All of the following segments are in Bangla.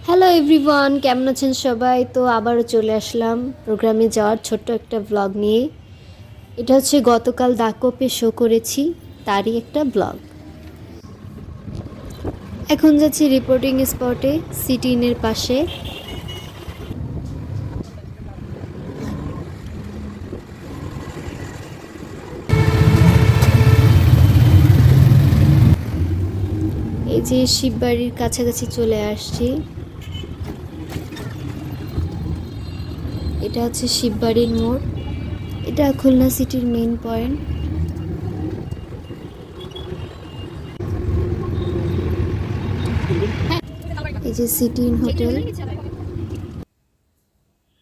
হ্যালো এভরিওয়ান, কেমন আছেন সবাই? তো আবারও চলে আসলাম প্রোগ্রামে যাওয়ার ছোট্ট একটা ব্লগ নিয়ে। এটা হচ্ছে গতকাল দাকপে শো করেছি, তারই একটা ব্লগ। এখন যাচ্ছি রিপোর্টিং স্পটে, সিটি ইনের পাশে। এই যে শিববাড়ির কাছাকাছি চলে আসছি। এটা হচ্ছে শিববাড়ির মোড়। এটা খুলনা সিটির মেইন পয়েন্ট। এই যে সিটি ইন হোটেল,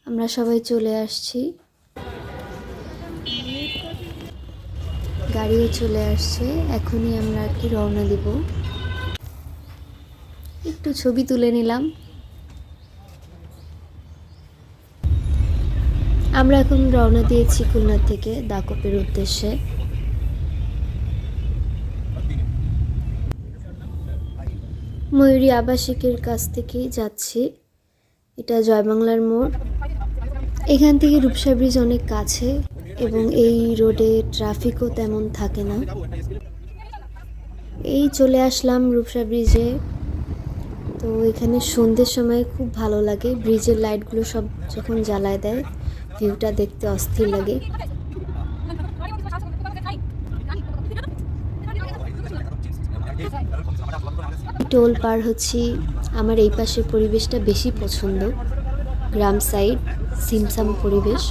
আমরা সবাই চলে আসছি। গাড়িও চলে আসছে, এখনই আমরা আর কি রওনা দিব। একটু ছবি তুলে নিলাম। আমরা এখন রওনা দিয়েছি খুলনা থেকে দাকপের উদ্দেশ্যে। ময়ূরী আবাসিকের কাছ থেকেই যাচ্ছি। এটা জয়বাংলার মোড়। এখান থেকে রূপসা ব্রিজ অনেক কাছে এবং এই রোডে ট্রাফিকও তেমন থাকে না। এই চলে আসলাম রূপসা ব্রিজে। তো এখানে সন্ধ্যের সময় খুব ভালো লাগে, ব্রিজের লাইটগুলো সব যখন জ্বালায় দেয়, ভিউটা দেখতে অস্থির লাগে। টোল পার হচ্ছি। আমার এই পাশের পরিবেশটা বেশি পছন্দ, গ্রাম সাইড, সিমসাম পরিবেশ,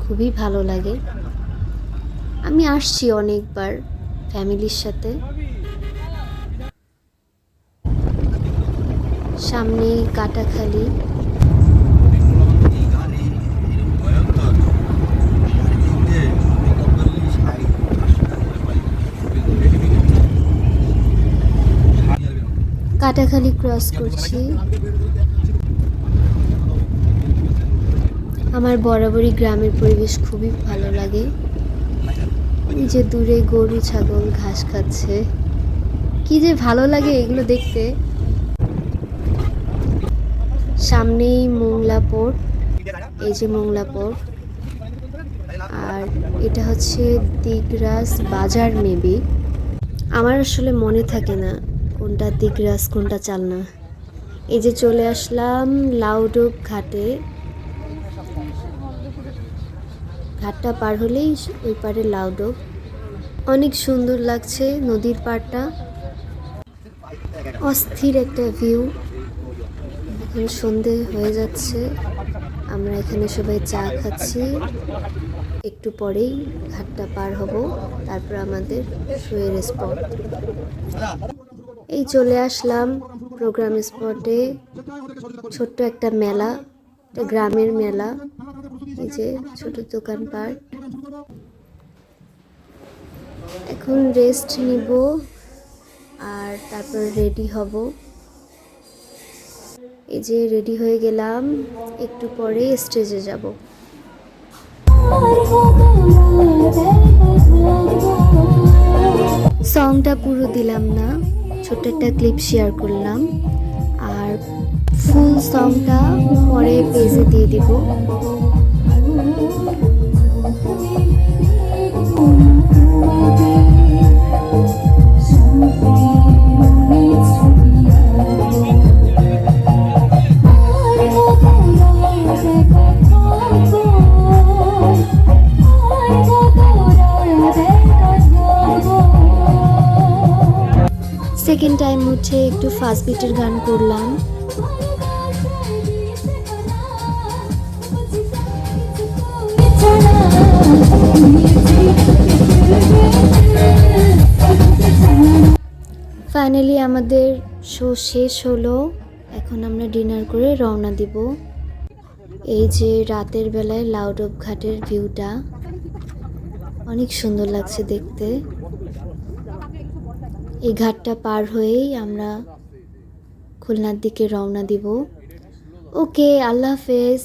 খুবই ভালো লাগে। আমি আসছি অনেকবার ফ্যামিলির সাথে। সামনে কাটাখালি। কাটাখালি ক্রস করছি। আমার বরাবরই গ্রামের পরিবেশ খুবই ভালো লাগে। এই যে দূরে গরু ছাগল ঘাস খাচ্ছে, কি যে ভালো লাগে এগুলো দেখতে। সামনেই মোংলা পোর্ট, এই যে মোংলা পোর্ট। আর এটা হচ্ছে দিগরাজ বাজার মেবি, আমার আসলে মনে থাকে না কোনটা দিগরাজ কোনটা চালনা। এই যে চলে আসলাম লাউডোব ঘাটে। ঘাটটা পার হলেই ওই পারে লাউডোব। অনেক সুন্দর লাগছে নদীর পাড়টা, অস্থির একটা ভিউ। এখন সন্ধে হয়ে যাচ্ছে, আমরা এখানে সবাই চা খাচ্ছি। একটু পরেই ঘাটটা পার হব, তারপর আমাদের শোয়ের স্পট। এই চলে আসলাম প্রোগ্রাম স্পটে। ছোট্ট একটা মেলা, একটা গ্রামের মেলা। এই যে ছোট দোকানপাট। এখন রেস্ট নিব আর তারপর রেডি হব। এই যে রেডি হয়ে গেলাম, একটু পরে স্টেজে যাব। সংটা পুরো দিলাম না, ছোট্ট একটা ক্লিপ শেয়ার করলাম। আর ফুল সংটা পরে পেজে দিয়ে দিব। সেকেন্ড টাইম হচ্ছে একটু ফাস্ট বিটের গান করলাম। ফাইনালি আমাদের শো শেষ হলো। এখন আমরা ডিনার করে রওনা দিব। এই যে রাতের বেলায় লাউডোব ঘাটের ভিউটা অনেক সুন্দর লাগছে দেখতে। এই ঘাটটা পার হয়েই আমরা খুলনার দিকে রওনা দিব। ওকে, আল্লাহ হাফেজ।